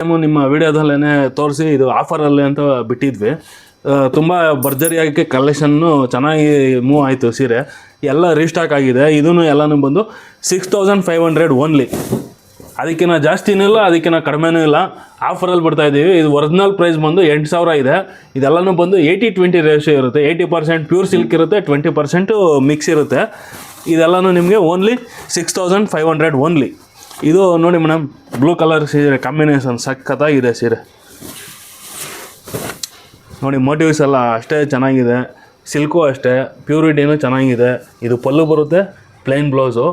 ನಿಮ್ಮ ವಿಡಿಯೋದಲ್ಲೇ ತೋರಿಸಿ ಇದು ಆಫರಲ್ಲಿ ಅಂತ ಬಿಟ್ಟಿದ್ವಿ. ತುಂಬ ಭರ್ಜರಿಯಾಗಿ ಕಲೆಕ್ಷನ್ನು ಚೆನ್ನಾಗಿ ಮೂವ್ ಆಯಿತು. ಸೀರೆ ಎಲ್ಲ ರೀಸ್ಟಾಕ್ ಆಗಿದೆ. ಇದೂ ಎಲ್ಲನೂ ಬಂದು 6500 ಓನ್ಲಿ. ಅದಕ್ಕಿಂತ ಜಾಸ್ತಿನೂ ಇಲ್ಲ, ಅದಕ್ಕಿಂತ ಕಡಿಮೆನೂ ಇಲ್ಲ. ಆಫರಲ್ಲಿ ಬರ್ತಾಯಿದ್ದೀವಿ. ಇದು ಒರಿಜಿನಲ್ ಪ್ರೈಸ್ ಬಂದು 8000 ಇದೆ. ಇದೆಲ್ಲನೂ ಬಂದು 80-20 ರೇಷಿಯೋ ಇರುತ್ತೆ. 80% ಪ್ಯೂರ್ ಸಿಲ್ಕ್ ಇರುತ್ತೆ, 20% ಮಿಕ್ಸ್ ಇರುತ್ತೆ. ಇದೆಲ್ಲನೂ ನಿಮಗೆ ಓನ್ಲಿ 6500 ಓನ್ಲಿ. ಇದು ನೋಡಿ ಮೇಡಮ್, ಬ್ಲೂ ಕಲರ್ ಸೀರೆ ಕಾಂಬಿನೇಷನ್ ಸಖತ್ತಾಗಿದೆ ಸೀರೆ. ನೋಡಿ ಮೋಟಿವ್ಸ್ ಎಲ್ಲ ಅಷ್ಟೇ ಚೆನ್ನಾಗಿದೆ, ಸಿಲ್ಕು ಅಷ್ಟೇ, ಪ್ಯೂರಿಟಿನೂ ಚೆನ್ನಾಗಿದೆ. ಇದು ಪಲ್ಲು ಬರುತ್ತೆ, ಪ್ಲೈನ್ ಬ್ಲೌಸು.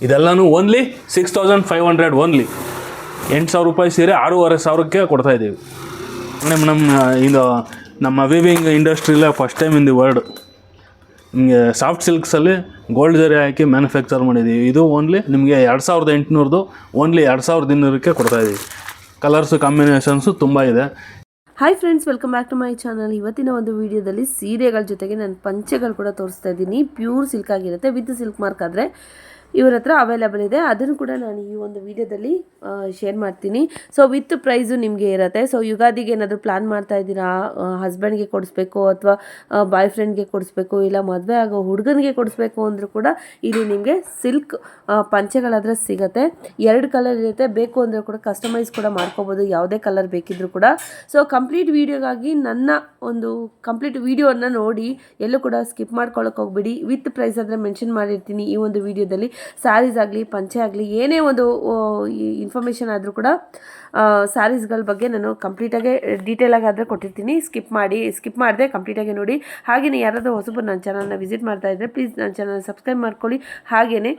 ಇದೆಲ್ಲನೂ ಓನ್ಲಿ 6500 ಓನ್ಲಿ. 8000 ರೂಪಾಯಿ ಸೀರೆ 6500ಕ್ಕೆ ಕೊಡ್ತಾಯಿದ್ದೀವಿ. ಮೇಡಮ್ ಇದು ನಮ್ಮ ವೀವಿಂಗ್ ಇಂಡಸ್ಟ್ರಿಲೇ first time in the world ನಿಮಗೆ ಸಾಫ್ಟ್ ಸಿಲ್ಕ್ಸಲ್ಲಿ ಗೋಲ್ಡ್ ಜರಿ ಹಾಕಿ ಮ್ಯಾನುಫ್ಯಾಕ್ಚರ್ ಮಾಡಿದ್ದೀವಿ. ಇದು ಓನ್ಲಿ ನಿಮಗೆ 2800 ಓನ್ಲಿ 2200ಕ್ಕೆ ಕೊಡ್ತಾಯಿದ್ದೀವಿ. ಕಲರ್ಸು ಕಾಂಬಿನೇಷನ್ಸು ತುಂಬ ಇದೆ. Hi friends, welcome back to my channel. ಇವತ್ತಿನ ಒಂದು ವಿಡಿಯೋದಲ್ಲಿ ಸೀರೆಗಳ ಜೊತೆಗೆ ನಾನು ಪಂಚೆಗಳು ಕೂಡ ತೋರಿಸ್ತಾ ಇದ್ದೀನಿ. ಪ್ಯೂರ್ ಸಿಲ್ಕ್ ಆಗಿರುತ್ತೆ, ವಿತ್ ಸಿಲ್ಕ್ ಮಾರ್ಕ್ ಆದರೆ ಇವ್ರ ಹತ್ರ ಅವೈಲೇಬಲ್ ಇದೆ. ಅದನ್ನು ಕೂಡ ನಾನು ಈ ಒಂದು ವಿಡಿಯೋದಲ್ಲಿ ಶೇರ್ ಮಾಡ್ತೀನಿ. ಸೊ ವಿತ್ ಪ್ರೈಸು ನಿಮಗೆ ಇರುತ್ತೆ. ಸೊ ಯುಗಾದಿಗೆ ಏನಾದರೂ ಪ್ಲ್ಯಾನ್ ಮಾಡ್ತಾ ಇದ್ದೀರಾ, ಹಸ್ಬೆಂಡ್ಗೆ ಕೊಡಿಸ್ಬೇಕು ಅಥವಾ ಬಾಯ್ ಫ್ರೆಂಡ್ಗೆ ಕೊಡಿಸ್ಬೇಕು, ಇಲ್ಲ ಮದುವೆ ಆಗೋ ಹುಡುಗನಿಗೆ ಕೊಡಿಸ್ಬೇಕು ಅಂದರೂ ಕೂಡ ಇಲ್ಲಿ ನಿಮಗೆ ಸಿಲ್ಕ್ ಪಂಚೆಗಳಾದರೆ ಸಿಗುತ್ತೆ. 2 ಕಲರ್ ಇರುತ್ತೆ. ಬೇಕು ಅಂದರೆ ಕೂಡ ಕಸ್ಟಮೈಸ್ ಕೂಡ ಮಾಡ್ಕೋಬೋದು, ಯಾವುದೇ ಕಲರ್ ಬೇಕಿದ್ದರೂ ಕೂಡ. ಸೊ ಕಂಪ್ಲೀಟ್ ವೀಡಿಯೋಗಾಗಿ ನನ್ನ ಒಂದು ಕಂಪ್ಲೀಟ್ ವೀಡಿಯೋವನ್ನು ನೋಡಿ, ಎಲ್ಲೂ ಕೂಡ ಸ್ಕಿಪ್ ಮಾಡ್ಕೊಳ್ಳೋಕೆ ಹೋಗ್ಬಿಡಿ. ವಿತ್ ಪ್ರೈಸ್ ಆದರೆ ಮೆನ್ಷನ್ ಮಾಡಿರ್ತೀನಿ ಈ ಒಂದು ವೀಡಿಯೋದಲ್ಲಿ. ಸ್ಯಾರೀಸ್ ಆಗಲಿ, ಪಂಚೆ ಆಗಲಿ, ಏನೇ ಒಂದು ಇನ್ಫಾರ್ಮೇಷನ್ ಆದರೂ ಕೂಡ ಸ್ಯಾರೀಸ್ಗಳ ಬಗ್ಗೆ ನಾನು ಕಂಪ್ಲೀಟಾಗಿ ಡೀಟೇಲಾಗಿ ಆದರೆ ಕೊಟ್ಟಿರ್ತೀನಿ. ಸ್ಕಿಪ್ ಮಾಡದೆ ಕಂಪ್ಲೀಟಾಗಿ ನೋಡಿ. ಹಾಗೆಯೇ ಯಾರಾದರೂ ಹೊಸಬರು ನನ್ನ ಚಾನಲ್ನ ವಿಸಿಟ್ ಮಾಡ್ತಾ ಇದ್ದರೆ ಪ್ಲೀಸ್ ನನ್ನ ಚಾನಲ್ ಸಬ್ಸ್ಕ್ರೈಬ್ ಮಾಡ್ಕೊಳ್ಳಿ. ಹಾಗೆಯೇ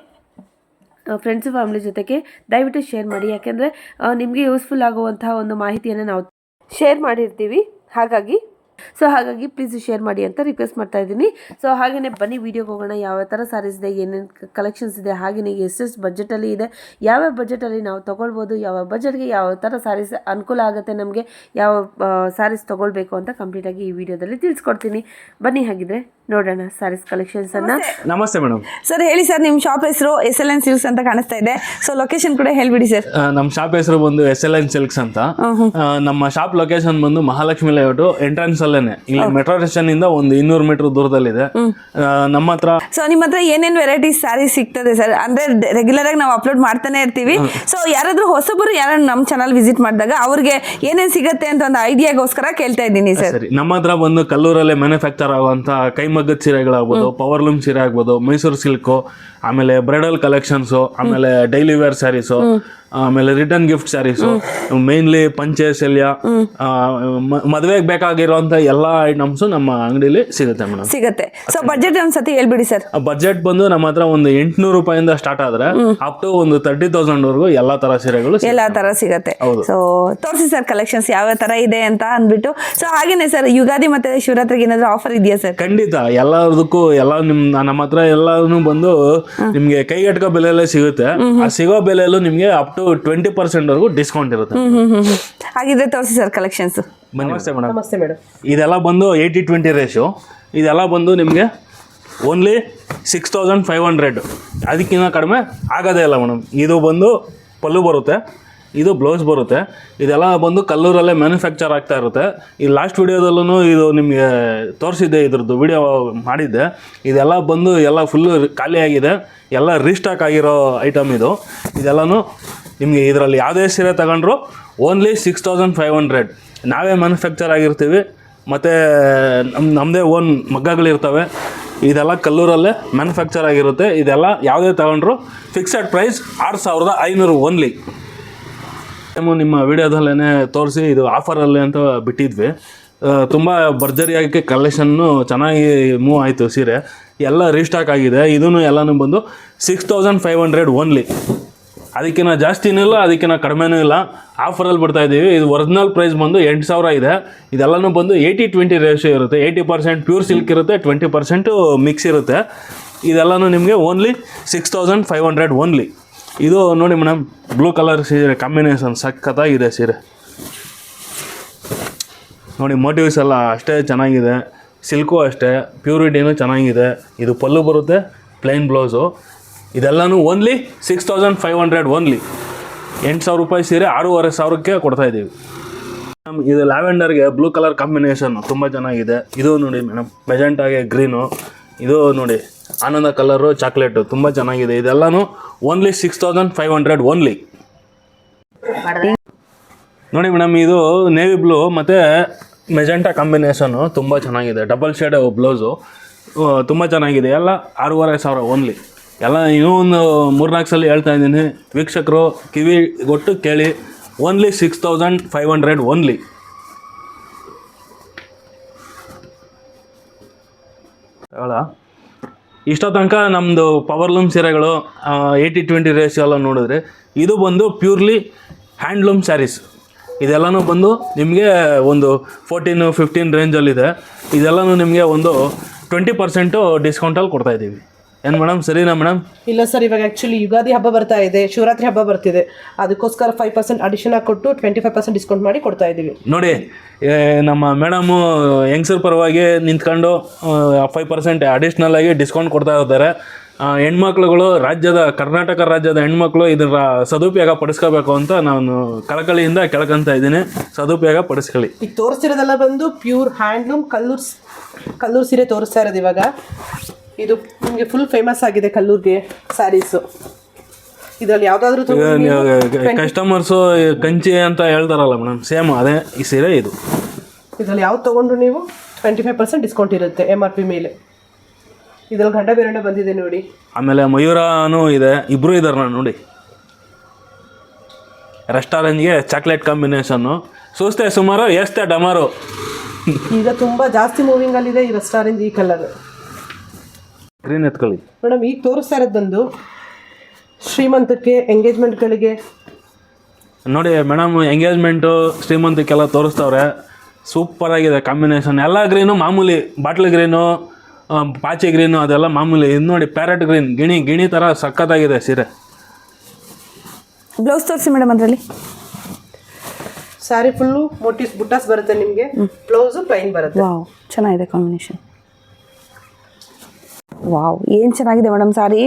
ಫ್ರೆಂಡ್ಸು ಫ್ಯಾಮಿಲಿ ಜೊತೆಗೆ ದಯವಿಟ್ಟು ಶೇರ್ ಮಾಡಿ. ಯಾಕೆಂದರೆ ನಿಮಗೆ ಯೂಸ್ಫುಲ್ ಆಗುವಂತಹ ಒಂದು ಮಾಹಿತಿಯನ್ನು ನಾವು ಶೇರ್ ಮಾಡಿರ್ತೀವಿ. ಹಾಗಾಗಿ ಪ್ಲೀಸ್ ಶೇರ್ ಮಾಡಿ ಅಂತ ರಿಕ್ವೆಸ್ಟ್ ಮಾಡ್ತಾ ಇದ್ದೀನಿ. ಸೊ ಹಾಗೆಯೇ ಬನ್ನಿ ವಿಡಿಯೋಗೆ ಹೋಗೋಣ. ಯಾವ ಥರ ಸ್ಯಾರೀಸ್ ಇದೆ, ಏನೇನು ಕಲೆಕ್ಷನ್ಸ್ ಇದೆ, ಹಾಗೆಯೇ ಎಷ್ಟೆಷ್ಟು ಬಜೆಟಲ್ಲಿ ಇದೆ, ಯಾವ್ಯಾವ ಬಜೆಟಲ್ಲಿ ನಾವು ತೊಗೊಳ್ಬೋದು, ಯಾವ ಬಜೆಟ್ಗೆ ಯಾವ ಥರ ಸ್ಯಾರೀಸ್ ಅನುಕೂಲ ಆಗುತ್ತೆ, ನಮಗೆ ಯಾವ ಸ್ಯಾರೀಸ್ ತೊಗೊಳ್ಬೇಕು ಅಂತ ಕಂಪ್ಲೀಟಾಗಿ ಈ ವಿಡಿಯೋದಲ್ಲಿ ತಿಳಿಸ್ಕೊಡ್ತೀನಿ. ಬನ್ನಿ ಹಾಗಿದ್ರೆ ನೋಡೋಣ ಸ್ಯಾರೀಸ್ ಕಲೆಕ್ಷನ್ಸನ್ನು. ನಮಸ್ತೆ ಮೇಡಮ್. ಸರ್ ಹೇಳಿ ಸರ್, ನಿಮ್ಮ ಶಾಪ್ ಹೆಸರು SLN ಸಿಲ್ಕ್ಸ್ ಅಂತ ಕಾಣಿಸ್ತಾ ಇದೆ. ಸೊ ಲೊಕೇಶನ್ ಕೂಡ ಹೇಳ್ಬಿಡಿ ಸರ್. ನಮ್ಮ ಶಾಪ್ ಹೆಸರು ಬಂದು SLN ಸಿಲ್ಕ್ಸ್ ಅಂತ. ನಮ್ಮ ಶಾಪ್ ಲೊಕೇಶನ್ ಬಂದು ಮಹಾಲಕ್ಷ್ಮಿ ಲೇಔಟ್ ಎಂಟ್ರೆನ್ಸ್ ಅಲ್ಲೇನೆ, ಇಲ್ಲಿ ಮೆಟ್ರೋ ಸ್ಟೇಷನ್ ಇಂದ ಒಂದು 200 ಮೀಟರ್ ದೂರದಲ್ಲಿದೆ ನಮ್ಮ ಹತ್ರ. ಸೊ ನಿಮ್ಮ ಹತ್ರ ಏನೇನು ವೆರೈಟೀಸ್ ಸ್ಯಾರಿ ಸಿಗ್ತದೆ ಸರ್? ಅಂದ್ರೆ ರೆಗ್ಯುಲರ್ ಆಗಿ ನಾವು ಅಪ್ಲೋಡ್ ಮಾಡ್ತಾನೆ ಇರ್ತೀವಿ. ಸೊ ಯಾರಾದ್ರೂ ಹೊಸಬರು ನಮ್ಮ ಚಾನಲ್ ವಿಸಿಟ್ ಮಾಡಿದಾಗ ಅವ್ರಿಗೆ ಏನೇನು ಸಿಗುತ್ತೆ ಅಂತ ಒಂದು ಐಡಿಯಾಗೋಸ್ಕರ ಕೇಳ್ತಾ ಇದ್ದೀನಿ ಸರ್. ನಮ್ಮ ಹತ್ರ ಬಂದು ಕಲ್ಲೂರಲ್ಲೇ ಮ್ಯಾನುಫ್ಯಾಕ್ಚರ್ ಆಗುವಂತ ಕೈಮಗ್ಗದ ಸೀರೆಗಳಾಗ್ಬೋದು, ಪವರ್ ಲೂಮ್ ಸೀರೆ ಆಗ್ಬೋದು, ಮೈಸೂರು ಸಿಲ್ಕು, ಆಮೇಲೆ ಬ್ರೈಡಲ್ ಕಲೆಕ್ಷನ್ಸು, ಆಮೇಲೆ ಡೈಲಿ ವೇರ್ ಸ್ಯಾರೀಸು, ಆಮೇಲೆ ರಿಟರ್ನ್ ಗಿಫ್ಟ್ ಸ್ಯಾರೀಸು, ಮೇನ್ಲಿ ಪಂಚೆ ಶಲ್ಯ, ಮದುವೆಗೆ ಬೇಕಾಗಿರುವಂತ ಎಲ್ಲಾ ಐಟಮ್ಸು ನಮ್ಮ ಅಂಗಡಿಲಿ ಸಿಗುತ್ತೆ ಮೇಡಮ್. ಸಿಗುತ್ತೆ. ಸೊ ಬಜೆಟ್ ಒಂದ್ಸತಿ ಹೇಳ್ಬಿಡಿ ಸರ್. ಬಜೆಟ್ ಬಂದು ನಮ್ಮ ಹತ್ರ ಒಂದು 800 ರೂಪಾಯಿಂದ ಸ್ಟಾರ್ಟ್ ಆದ್ರೆ ಅಪ್ ಟು ಒಂದು 30,000 ವರೆಗೂ ಎಲ್ಲಾ ತರ ಸೀರೆಗಳು ಎಲ್ಲಾ ತರ ಸಿಗುತ್ತೆ. ಸೊ ತೋರಿಸಿ ಸರ್ ಕಲೆಕ್ಷನ್ಸ್ ಯಾವ ತರ ಇದೆ ಅಂತ ಅಂದ್ಬಿಟ್ಟು. ಸೊ ಹಾಗೇನೆ ಸರ್, ಯುಗಾದಿ ಮತ್ತೆ ಶಿವರಾತ್ರಿಗೆ ಏನಾದ್ರು ಆಫರ್ ಇದೆಯಾ ಸರ್? ಖಂಡಿತ ಎಲ್ಲದಕ್ಕೂ ಎಲ್ಲ ನಮ್ಮ ಹತ್ರ ಎಲ್ಲಾನು ಬಂದು ನಿಮ್ಗೆ ಕೈಗೆಟಕೋ ಬೆಲೆಯಲ್ಲೇ ಸಿಗುತ್ತೆ. ಆ ಸಿಗೋ ಬೆಲೆಯಲ್ಲೂ ನಿಮ್ಗೆ ಅಪ್ ಟು 20% ವರೆಗೂ ಡಿಸ್ಕೌಂಟ್ ಇರುತ್ತೆ. ಹಾಗಿದ್ರೆ ತೋರಿಸಿ ಸರ್ ಕಲೆಕ್ಷನ್ಸ್. ನಮಸ್ತೆ ಮೇಡಮ್. ಇದೆಲ್ಲ ಬಂದು 80-20 ರೇಷಿಯೋ. ಇದೆಲ್ಲ ಬಂದು ನಿಮಗೆ ಓನ್ಲಿ 6500. ಅದಕ್ಕಿಂತ ಕಡಿಮೆ ಆಗೋದೇ ಇಲ್ಲ ಮೇಡಮ್. ಇದು ಬಂದು ಪಲ್ಲು ಬರುತ್ತೆ, ಇದು ಬ್ಲೌಸ್ ಬರುತ್ತೆ. ಇದೆಲ್ಲ ಬಂದು ಕಲ್ಲೂರಲ್ಲೇ ಮ್ಯಾನುಫ್ಯಾಕ್ಚರ್ ಆಗ್ತಾ ಇರುತ್ತೆ. ಈ ಲಾಸ್ಟ್ ವಿಡಿಯೋದಲ್ಲೂ ಇದು ನಿಮಗೆ ತೋರಿಸಿದ್ದೆ, ಇದ್ರದ್ದು ವಿಡಿಯೋ ಮಾಡಿದ್ದೆ. ಇದೆಲ್ಲ ಬಂದು ಎಲ್ಲ ಫುಲ್ಲು ಖಾಲಿಯಾಗಿದೆ, ಎಲ್ಲ ರೀಸ್ಟಾಕ್ ಆಗಿರೋ ಐಟಮ್ ಇದು. ಇದೆಲ್ಲನೂ ನಿಮಗೆ ಇದರಲ್ಲಿ ಯಾವುದೇ ಸೀರೆ ತಗೊಂಡ್ರು ಓನ್ಲಿ 6500. ನಾವೇ ಮ್ಯಾನುಫ್ಯಾಕ್ಚರ್ ಆಗಿರ್ತೀವಿ, ಮತ್ತು ನಮ್ಮದೇ ಓನ್ ಮಗ್ಗಗಳಿರ್ತವೆ. ಇದೆಲ್ಲ ಕಲ್ಲೂರಲ್ಲೇ ಮ್ಯಾನುಫ್ಯಾಕ್ಚರ್ ಆಗಿರುತ್ತೆ. ಇದೆಲ್ಲ ಯಾವುದೇ ತಗೊಂಡ್ರು ಫಿಕ್ಸೆಡ್ ಪ್ರೈಸ್ 6500 ಓನ್ಲಿ. ನಿಮ್ಮ ವಿಡಿಯೋದಲ್ಲೇ ತೋರಿಸಿ ಇದು ಆಫರಲ್ಲಿ ಅಂತ ಬಿಟ್ಟಿದ್ವಿ. ತುಂಬ ಭರ್ಜರಿಯಾಗಿ ಕಲೆಕ್ಷನ್ನು ಚೆನ್ನಾಗಿ ಮೂವ್ ಆಯಿತು. ಸೀರೆ ಎಲ್ಲ ರೀಸ್ಟಾಕ್ ಆಗಿದೆ. ಇದೂ ಎಲ್ಲನೂ ಬಂದು 6500 ಓನ್ಲಿ. ಅದಕ್ಕಿಂತ ಜಾಸ್ತಿನೂ ಇಲ್ಲ, ಅದಕ್ಕಿಂತ ಕಡಿಮೆನೂ ಇಲ್ಲ. ಆಫರಲ್ಲಿ ಬರ್ತಾಯಿದ್ದೀವಿ. ಇದು ಒರಿಜಿನಲ್ ಪ್ರೈಸ್ ಬಂದು 8000 ಇದೆ. ಇದೆಲ್ಲನೂ ಬಂದು 80-20 ರೇಷಿಯೋ ಇರುತ್ತೆ. 80% ಪ್ಯೂರ್ ಸಿಲ್ಕ್ ಇರುತ್ತೆ, 20% ಮಿಕ್ಸ್ ಇರುತ್ತೆ. ಇದೆಲ್ಲನೂ ನಿಮಗೆ ಓನ್ಲಿ 6500 ಓನ್ಲಿ. ಇದು ನೋಡಿ ಮೇಡಮ್, ಬ್ಲೂ ಕಲರ್ ಸೀರೆ ಕಾಂಬಿನೇಷನ್ ಸಖತ್ತಾಗಿದೆ ಸೀರೆ. ನೋಡಿ ಮೋಟಿವ್ಸ್ ಎಲ್ಲ ಅಷ್ಟೇ ಚೆನ್ನಾಗಿದೆ, ಸಿಲ್ಕು ಅಷ್ಟೇ, ಪ್ಯೂರಿಟಿನೂ ಚೆನ್ನಾಗಿದೆ. ಇದು ಪಲ್ಲು ಬರುತ್ತೆ, ಪ್ಲೈನ್ ಬ್ಲೌಸು. ಇದೆಲ್ಲನೂ ಓನ್ಲಿ 6500 ಓನ್ಲಿ. 8,000 ರೂಪಾಯಿ ಸೀರೆ 6,500ಕ್ಕೆ ಕೊಡ್ತಾಯಿದ್ದೀವಿ. ಇದು ಲ್ಯಾವೆಂಡರ್ಗೆ ಬ್ಲೂ ಕಲರ್ ಕಾಂಬಿನೇಷನ್ನು ತುಂಬ ಚೆನ್ನಾಗಿದೆ. ಇದು ನೋಡಿ ಮೇಡಮ್, ಮೆಜೆಂಟಾಗೆ ಗ್ರೀನು, ಇದು ನೋಡಿ ಆನಂದ ಕಲರು ಚಾಕ್ಲೇಟು, ತುಂಬ ಚೆನ್ನಾಗಿದೆ. ಇದೆಲ್ಲನೂ ಓನ್ಲಿ 6,500 ಓನ್ಲಿ. ನೋಡಿ ಮೇಡಮ್, ಇದು ನೇವಿ ಬ್ಲೂ ಮತ್ತು ಮೆಜೆಂಟಾ ಕಾಂಬಿನೇಷನ್ನು ತುಂಬ ಚೆನ್ನಾಗಿದೆ. ಡಬಲ್ ಶೇಡ್ ಬ್ಲೌಸು ತುಂಬ ಚೆನ್ನಾಗಿದೆ. ಎಲ್ಲ 6,500 ಓನ್ಲಿ. ಎಲ್ಲ ಇನ್ನೂ ಒಂದು 3-4 ಸಲ ಹೇಳ್ತಾ ಇದ್ದೀನಿ, ವೀಕ್ಷಕರು ಕಿವಿ ಕೊಟ್ಟು ಕೇಳಿ. Only 6,500 only. ಇಷ್ಟೋ ತನಕ ನಮ್ಮದು ಪವರ್ಲೂಮ್ ಸೀರೆಗಳು 80-20 ರೇಷಿಯೋ ಎಲ್ಲ ನೋಡಿದ್ರೆ, ಇದು ಬಂದು ಪ್ಯೂರ್ಲಿ ಹ್ಯಾಂಡ್ಲೂಮ್ ಸ್ಯಾರೀಸ್. ಇದೆಲ್ಲನೂ ಬಂದು ನಿಮಗೆ ಒಂದು 14-15 ರೇಂಜಲ್ಲಿದೆ. ಇದೆಲ್ಲನೂ ನಿಮಗೆ ಒಂದು 20% ಡಿಸ್ಕೌಂಟಲ್ಲಿ ಕೊಡ್ತಾಯಿದ್ದೀವಿ. ಏನು ಮೇಡಮ್, ಸರಿನಾ ಮೇಡಮ್? ಇಲ್ಲ ಸರ್, ಇವಾಗ ಆ್ಯಕ್ಚುಲಿ ಯುಗಾದಿ ಹಬ್ಬ ಬರ್ತಾ ಇದೆ, ಶಿವರಾತ್ರಿ ಹಬ್ಬ ಬರ್ತಿದೆ, ಅದಕ್ಕೋಸ್ಕರ 5% ಅಡಿಷನ್ ಕೊಟ್ಟು 25% ಡಿಸ್ಕೌಂಟ್ ಮಾಡಿ ಕೊಡ್ತಾ ಇದ್ದೀವಿ. ನೋಡಿ, ನಮ್ಮ ಮೇಡಮು ಯಂಗ್ಸರ್ ಪರವಾಗಿ ನಿಂತ್ಕೊಂಡು 5% ಅಡಿಷ್ನಲ್ ಆಗಿ ಡಿಸ್ಕೌಂಟ್ ಕೊಡ್ತಾ ಇದ್ದಾರೆ. ಹೆಣ್ಮಕ್ಳುಗಳು ಕರ್ನಾಟಕ ರಾಜ್ಯದ ಹೆಣ್ಮಕ್ಳು ಇದರ ಸದುಪಯೋಗ ಪಡಿಸ್ಕೋಬೇಕು ಅಂತ ನಾನು ಕಳಕಳಿಯಿಂದ ಕೇಳ್ಕೊತಾ ಇದ್ದೀನಿ. ಸದುಪಯೋಗ ಪಡಿಸ್ಕೊಳ್ಳಿ. ಈಗ ತೋರಿಸ್ತಿರೋದೆಲ್ಲ ಬಂದು ಪ್ಯೂರ್ ಹ್ಯಾಂಡ್ಲೂಮ್ ಕಲ್ಲೂರು ಸೀರೆ ತೋರಿಸ್ತಾ ಇರೋದು. ಇವಾಗ ಇದು ನಿಮಗೆ ಫುಲ್ ಫೇಮಸ್ ಆಗಿದೆ ಕಲ್ಲೂರ್ಗೆ ಸ್ಯಾರೀಸು. ಇದರಲ್ಲಿ ಯಾವುದಾದ್ರೂ ಕಸ್ಟಮರ್ಸು ಕಂಚಿ ಅಂತ ಹೇಳ್ತಾರಲ್ಲ ಮೇಡಮ್, ಸೇಮ್ ಅದೇ ಈ ಸೀರೆ. ಇದರಲ್ಲಿ ಯಾವ್ದು ತೊಗೊಂಡ್ರು ನೀವು 25% ಡಿಸ್ಕೌಂಟ್ ಇರುತ್ತೆ MRP ಮೇಲೆ. ಇದ್ರಲ್ಲಿ ಗಂಡ ಬೇರೆಣ್ಣೆ ಬಂದಿದೆ ನೋಡಿ. ಆಮೇಲೆ ಮಯೂರನೂ ಇದೆ, ಇಬ್ಬರು ಇದ್ದಾರೆ ನೋಡಿ. ರೆಸ್ಟೋರೆಂಟ್ಗೆ ಚಾಕ್ಲೇಟ್ ಕಾಂಬಿನೇಷನ್ನು ಸೂಸ್ತೆ ಸುಮಾರು ಎಸ್ತೆ ಡಮಾರು. ಈಗ ತುಂಬ ಜಾಸ್ತಿ ಮೂವಿಂಗಲ್ಲಿದೆ ಈ ರೆಸ್ಟೋರೆಂಟ್. ಈ ಕಲರ್ ಗ್ರೀನ್ ಎತ್ಕೊಳ್ಳಿ ಮೇಡಮ್. ಈಗ ತೋರಿಸ್ತಾ ಇರೋದು ಬಂದು ಶ್ರೀಮಂತಕ್ಕೆ, ಎಂಗೇಜ್ಮೆಂಟ್ಗಳಿಗೆ ನೋಡಿ ಮೇಡಮ್. ಎಂಗೇಜ್ಮೆಂಟು ಶ್ರೀಮಂತಕ್ಕೆಲ್ಲ ತೋರಿಸ್ತವ್ರೆ. ಸೂಪರಾಗಿದೆ ಕಾಂಬಿನೇಷನ್. ಎಲ್ಲ ಗ್ರೀನು ಮಾಮೂಲಿ, ಬಾಟ್ಲ್ ಗ್ರೀನು, ಪಾಚಿ ಗ್ರೀನು ಅದೆಲ್ಲ ಮಾಮೂಲಿ. ಇದು ನೋಡಿ ಪ್ಯಾರೆಟ್ ಗ್ರೀನ್, ಗಿಣಿ ಥರ ಸಖತ್ತಾಗಿದೆ ಸೀರೆ. ಬ್ಲೌಸ್ ತೋರಿಸಿ ಮೇಡಮ್. ಅದರಲ್ಲಿ ಸ್ಯಾರಿ ಫುಲ್ಲು ಮೋಟಿವ್ಸ್ ಬುಟ್ಟಾಸ್ ಬರುತ್ತೆ ನಿಮಗೆ. ಬ್ಲೌಸು ಪ್ಲೈನ್ ಬರುತ್ತೆ. ವಾವ್, ಚೆನ್ನಾಗಿದೆ ಕಾಂಬಿನೇಷನ್. ವಾವ್, ಏನು ಚೆನ್ನಾಗಿದೆ ಮೇಡಮ್ ಸಾರಿ.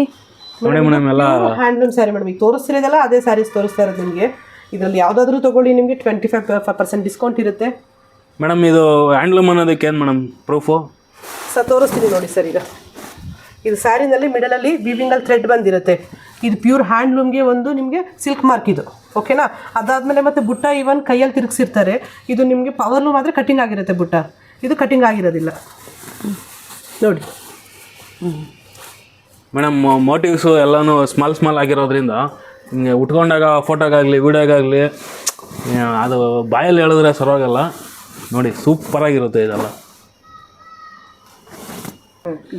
ನೋಡಿ ಮೇಡಮ್, ಎಲ್ಲ ಹ್ಯಾಂಡ್ಲೂಮ್ ಸ್ಯಾರಿ ಮೇಡಮ್. ಈಗ ತೋರಿಸ್ತಿರೋದಲ್ಲ ಅದೇ ಸ್ಯಾರೀಸ್ ತೋರಿಸ್ತಾ ಇರೋದು ನಿಮಗೆ. ಇದರಲ್ಲಿ ಯಾವುದಾದ್ರೂ ತೊಗೊಳ್ಳಿ, ನಿಮಗೆ 25% ಡಿಸ್ಕೌಂಟ್ ಇರುತ್ತೆ ಮೇಡಮ್. ಇದು ಹ್ಯಾಂಡ್ಲೂಮ್ ಅನ್ನೋದಕ್ಕೆ ಏನು ಮೇಡಮ್ ಪ್ರೂಫು? ಸರ್ ತೋರಿಸ್ತೀನಿ ನೋಡಿ ಸರ್. ಈಗ ಇದು ಸ್ಯಾರಿನಲ್ಲಿ ಮಿಡಲಲ್ಲಿ ವೀವಿಂಗಲ್ಲಿ ಥ್ರೆಡ್ ಬಂದಿರುತ್ತೆ. ಇದು ಪ್ಯೂರ್ ಹ್ಯಾಂಡ್ಲೂಮ್ಗೆ ಒಂದು ನಿಮಗೆ ಸಿಲ್ಕ್ ಮಾರ್ಕ್ ಇದು, ಓಕೆನಾ? ಅದಾದಮೇಲೆ ಮತ್ತೆ ಬುಟ್ಟ ಇವನ್ ಕೈಯಲ್ಲಿ ತಿರುಗಿಸಿರ್ತಾರೆ. ಇದು ನಿಮಗೆ ಪವರ್ಲೂಮ್ ಆದರೆ ಕಟಿಂಗ್ ಆಗಿರುತ್ತೆ ಬುಟ್ಟ, ಇದು ಕಟಿಂಗ್ ಆಗಿರೋದಿಲ್ಲ ನೋಡಿ ಮೇಡಮ್. ಮೋಟಿವ್ಸು ಎಲ್ಲನೂ ಸ್ಮಾಲ್ ಆಗಿರೋದ್ರಿಂದ ನಿಮಗೆ ಉಟ್ಕೊಂಡಾಗ ಫೋಟೋಗಾಗಲಿ ವೀಡಿಯೋಗಾಗಲಿ ಅದು ಬಾಯಲ್ಲಿ ಹೇಳಿದ್ರೆ ಸರೋಗಲ್ಲ ನೋಡಿ. ಸೂಪರಾಗಿರುತ್ತೆ ಇದೆಲ್ಲ.